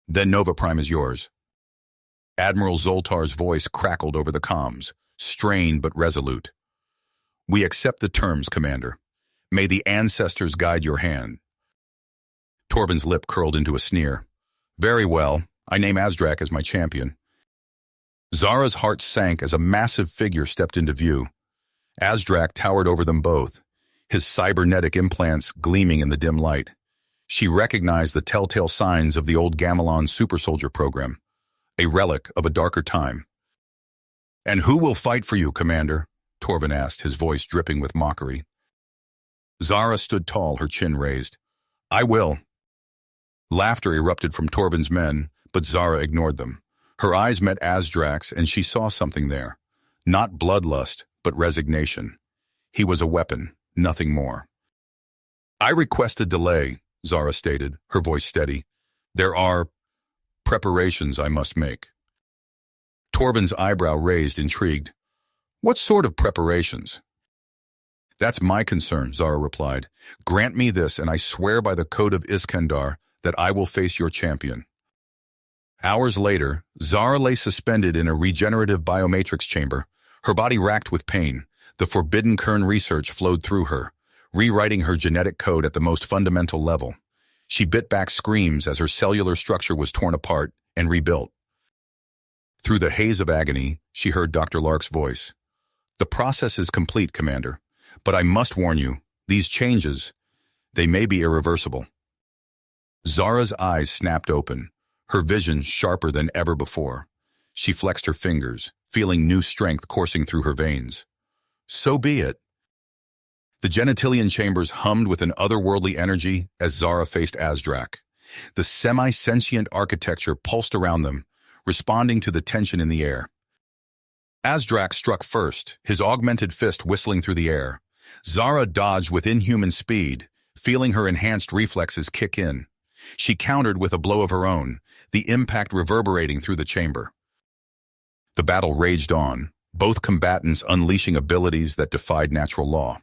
Then Nova Prime is yours. Admiral Zoltar's voice crackled over the comms, strained but resolute. We accept the terms, Commander. May the ancestors guide your hand. Torvin's lip curled into a sneer. Very well, I name Azdrak as my champion. Zara's heart sank as a massive figure stepped into view. Azdrak towered over them both, his cybernetic implants gleaming in the dim light. She recognized the telltale signs of the old Gamelon super soldier program, a relic of a darker time. And who will fight for you, Commander? Torvin asked, his voice dripping with mockery. Zara stood tall, her chin raised. I will. Laughter erupted from Torvin's men, but Zara ignored them. Her eyes met Azdrak's, and she saw something there. Not bloodlust, but resignation. He was a weapon, nothing more. I request a delay, Zara stated, her voice steady. There are preparations I must make. Torvin's eyebrow raised, intrigued. What sort of preparations? That's my concern, Zara replied. Grant me this, and I swear by the code of Iskandar that I will face your champion. Hours later, Zara lay suspended in a regenerative biomatrix chamber, her body racked with pain. The forbidden Kern research flowed through her, rewriting her genetic code at the most fundamental level. She bit back screams as her cellular structure was torn apart and rebuilt. Through the haze of agony, she heard Dr. Lark's voice. The process is complete, Commander, but I must warn you, these changes, they may be irreversible. Zara's eyes snapped open, her vision sharper than ever before. She flexed her fingers, feeling new strength coursing through her veins. So be it. The genitalian chambers hummed with an otherworldly energy as Zara faced Azdrak. The semi-sentient architecture pulsed around them, responding to the tension in the air. Azdrak struck first, his augmented fist whistling through the air. Zara dodged with inhuman speed, feeling her enhanced reflexes kick in. She countered with a blow of her own, the impact reverberating through the chamber. The battle raged on, both combatants unleashing abilities that defied natural law.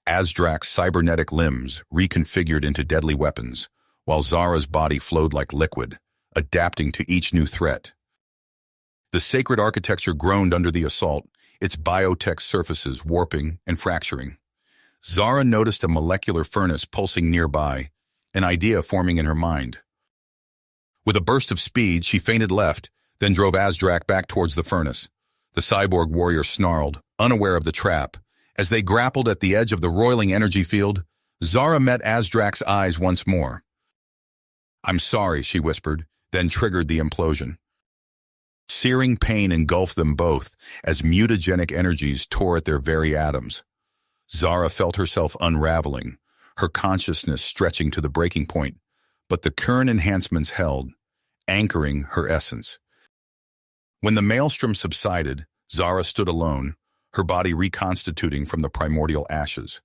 Azdrak's cybernetic limbs reconfigured into deadly weapons, while Zara's body flowed like liquid, adapting to each new threat. The sacred architecture groaned under the assault, its biotech surfaces warping and fracturing. Zara noticed a molecular furnace pulsing nearby, an idea forming in her mind. With a burst of speed, she feinted left, then drove Azdrak back towards the furnace. The cyborg warrior snarled, unaware of the trap. As they grappled at the edge of the roiling energy field, Zara met Azdrak's eyes once more. "I'm sorry," she whispered, then triggered the implosion. Searing pain engulfed them both as mutagenic energies tore at their very atoms. Zara felt herself unraveling, her consciousness stretching to the breaking point, but the current enhancements held, anchoring her essence. When the maelstrom subsided, Zara stood alone, her body reconstituting from the primordial ashes.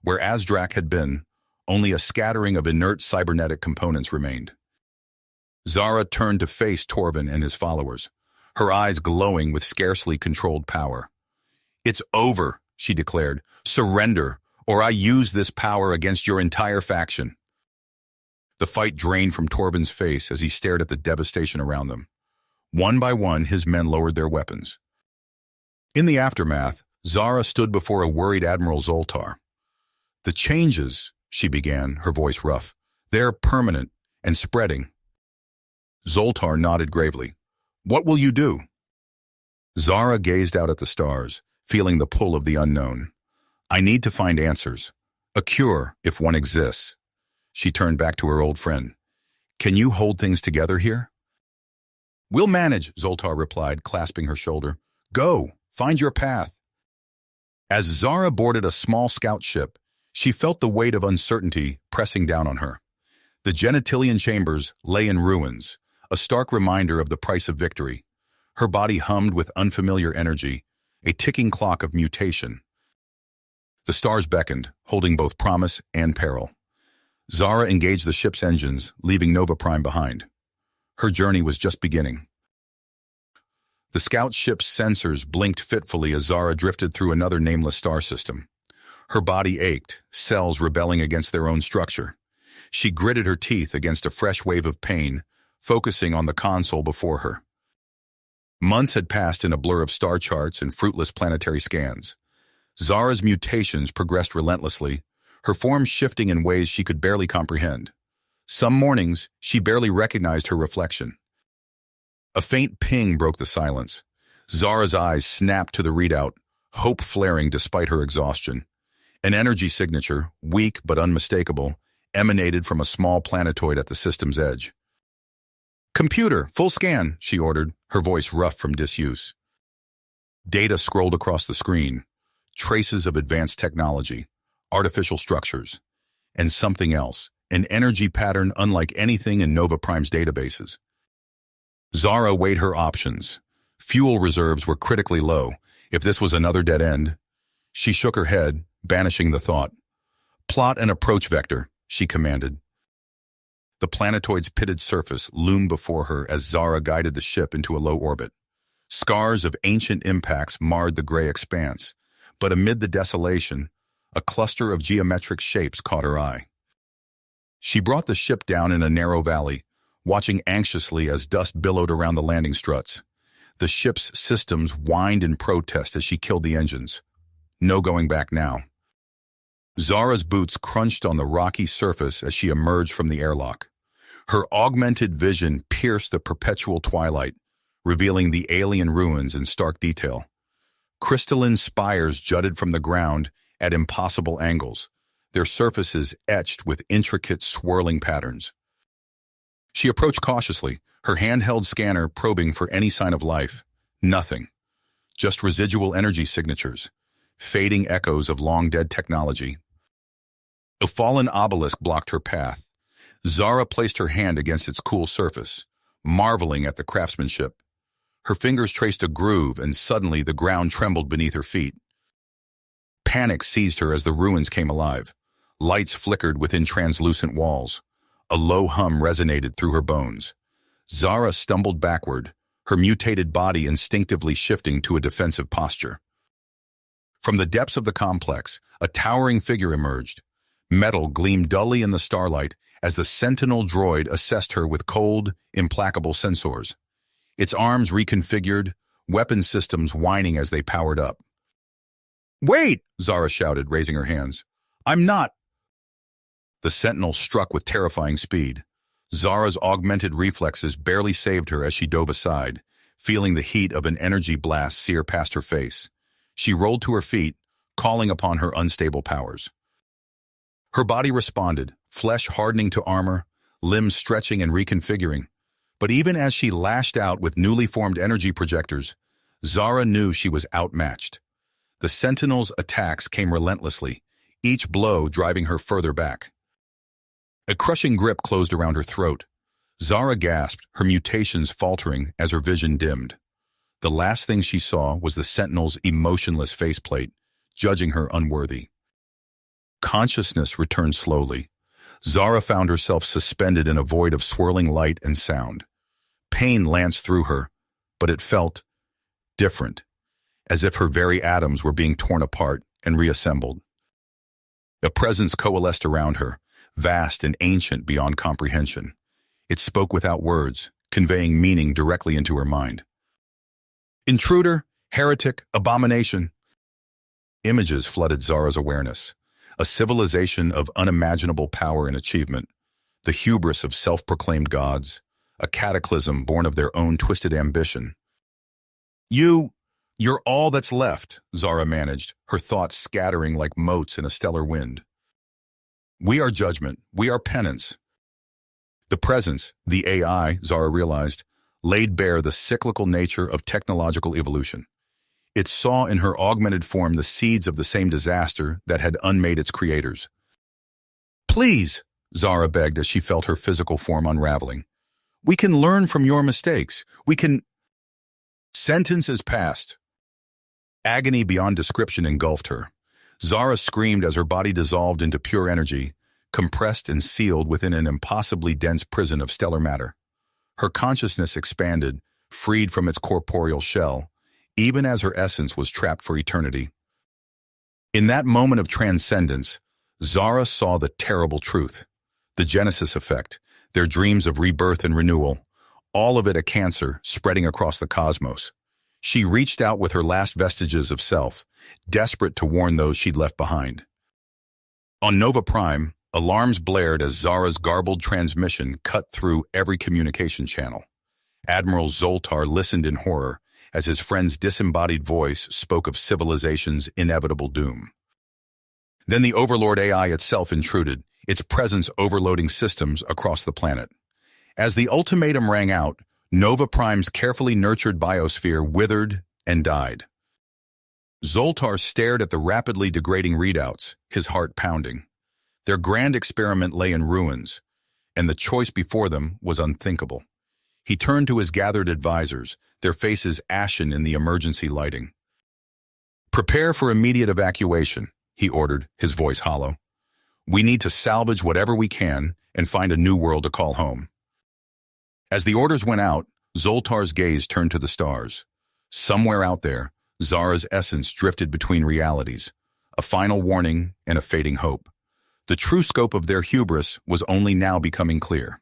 Where Azdrak had been, only a scattering of inert cybernetic components remained. Zara turned to face Torvin and his followers, her eyes glowing with scarcely controlled power. "It's over," she declared. "Surrender, or I use this power against your entire faction." The fight drained from Torvin's face as he stared at the devastation around them. One by one, his men lowered their weapons. In the aftermath, Zara stood before a worried Admiral Zoltar. "The changes," she began, her voice rough, "they're permanent and spreading." Zoltar nodded gravely. "What will you do?" Zara gazed out at the stars, feeling the pull of the unknown. "I need to find answers. A cure, if one exists." She turned back to her old friend. "Can you hold things together here?" "We'll manage," Zoltar replied, clasping her shoulder. "Go, find your path." As Zara boarded a small scout ship, she felt the weight of uncertainty pressing down on her. The genitalian chambers lay in ruins, a stark reminder of the price of victory. Her body hummed with unfamiliar energy, a ticking clock of mutation. The stars beckoned, holding both promise and peril. Zara engaged the ship's engines, leaving Nova Prime behind. Her journey was just beginning. The scout ship's sensors blinked fitfully as Zara drifted through another nameless star system. Her body ached, cells rebelling against their own structure. She gritted her teeth against a fresh wave of pain, focusing on the console before her. Months had passed in a blur of star charts and fruitless planetary scans. Zara's mutations progressed relentlessly, her form shifting in ways she could barely comprehend. Some mornings, she barely recognized her reflection. A faint ping broke the silence. Zara's eyes snapped to the readout, hope flaring despite her exhaustion. An energy signature, weak but unmistakable, emanated from a small planetoid at the system's edge. "Computer, full scan," she ordered, her voice rough from disuse. Data scrolled across the screen, traces of advanced technology, artificial structures, and something else, an energy pattern unlike anything in Nova Prime's databases. Zara weighed her options. Fuel reserves were critically low. If this was another dead end, she shook her head, banishing the thought. "Plot an approach vector," she commanded. The planetoid's pitted surface loomed before her as Zara guided the ship into a low orbit. Scars of ancient impacts marred the gray expanse, but amid the desolation, a cluster of geometric shapes caught her eye. She brought the ship down in a narrow valley, watching anxiously as dust billowed around the landing struts. The ship's systems whined in protest as she killed the engines. No going back now. Zara's boots crunched on the rocky surface as she emerged from the airlock. Her augmented vision pierced the perpetual twilight, revealing the alien ruins in stark detail. Crystalline spires jutted from the ground at impossible angles, their surfaces etched with intricate swirling patterns. She approached cautiously, her handheld scanner probing for any sign of life. Nothing. Just residual energy signatures, fading echoes of long-dead technology. A fallen obelisk blocked her path. Zara placed her hand against its cool surface, marveling at the craftsmanship. Her fingers traced a groove, and suddenly the ground trembled beneath her feet. Panic seized her as the ruins came alive. Lights flickered within translucent walls. A low hum resonated through her bones. Zara stumbled backward, her mutated body instinctively shifting to a defensive posture. From the depths of the complex, a towering figure emerged. Metal gleamed dully in the starlight as the sentinel droid assessed her with cold, implacable sensors. Its arms reconfigured, weapon systems whining as they powered up. "Wait!" Zara shouted, raising her hands. "I'm not—" The sentinel struck with terrifying speed. Zara's augmented reflexes barely saved her as she dove aside, feeling the heat of an energy blast sear past her face. She rolled to her feet, calling upon her unstable powers. Her body responded, flesh hardening to armor, limbs stretching and reconfiguring. But even as she lashed out with newly formed energy projectors, Zara knew she was outmatched. The Sentinel's attacks came relentlessly, each blow driving her further back. A crushing grip closed around her throat. Zara gasped, her mutations faltering as her vision dimmed. The last thing she saw was the Sentinel's emotionless faceplate, judging her unworthy. Consciousness returned slowly. Zara found herself suspended in a void of swirling light and sound. Pain lanced through her, but it felt different, as if her very atoms were being torn apart and reassembled. A presence coalesced around her, vast and ancient beyond comprehension. It spoke without words, conveying meaning directly into her mind. Intruder, heretic, abomination. Images flooded Zara's awareness. A civilization of unimaginable power and achievement, the hubris of self-proclaimed gods, a cataclysm born of their own twisted ambition. You're all that's left, Zara managed, her thoughts scattering like motes in a stellar wind. We are judgment, we are penance. The presence, the AI, Zara realized, laid bare the cyclical nature of technological evolution. It saw in her augmented form the seeds of the same disaster that had unmade its creators. Please, Zara begged as she felt her physical form unraveling. We can learn from your mistakes. We can... Sentences passed. Agony beyond description engulfed her. Zara screamed as her body dissolved into pure energy, compressed and sealed within an impossibly dense prison of stellar matter. Her consciousness expanded, freed from its corporeal shell, even as her essence was trapped for eternity. In that moment of transcendence, Zara saw the terrible truth. The Genesis effect, their dreams of rebirth and renewal, all of it a cancer spreading across the cosmos. She reached out with her last vestiges of self, desperate to warn those she'd left behind. On Nova Prime, alarms blared as Zara's garbled transmission cut through every communication channel. Admiral Zoltar listened in horror as his friend's disembodied voice spoke of civilization's inevitable doom. Then the Overlord AI itself intruded, its presence overloading systems across the planet. As the ultimatum rang out, Nova Prime's carefully nurtured biosphere withered and died. Zoltar stared at the rapidly degrading readouts, his heart pounding. Their grand experiment lay in ruins, and the choice before them was unthinkable. He turned to his gathered advisors, their faces ashen in the emergency lighting. Prepare for immediate evacuation, he ordered, his voice hollow. We need to salvage whatever we can and find a new world to call home. As the orders went out, Zoltar's gaze turned to the stars. Somewhere out there, Zara's essence drifted between realities, a final warning and a fading hope. The true scope of their hubris was only now becoming clear.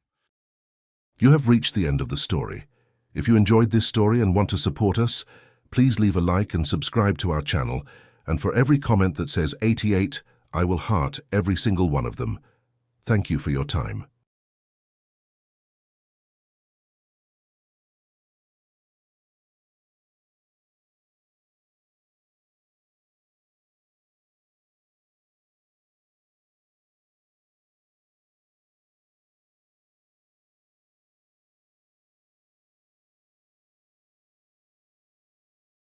You have reached the end of the story. If you enjoyed this story and want to support us, please leave a like and subscribe to our channel, and for every comment that says 88, I will heart every single one of them. Thank you for your time.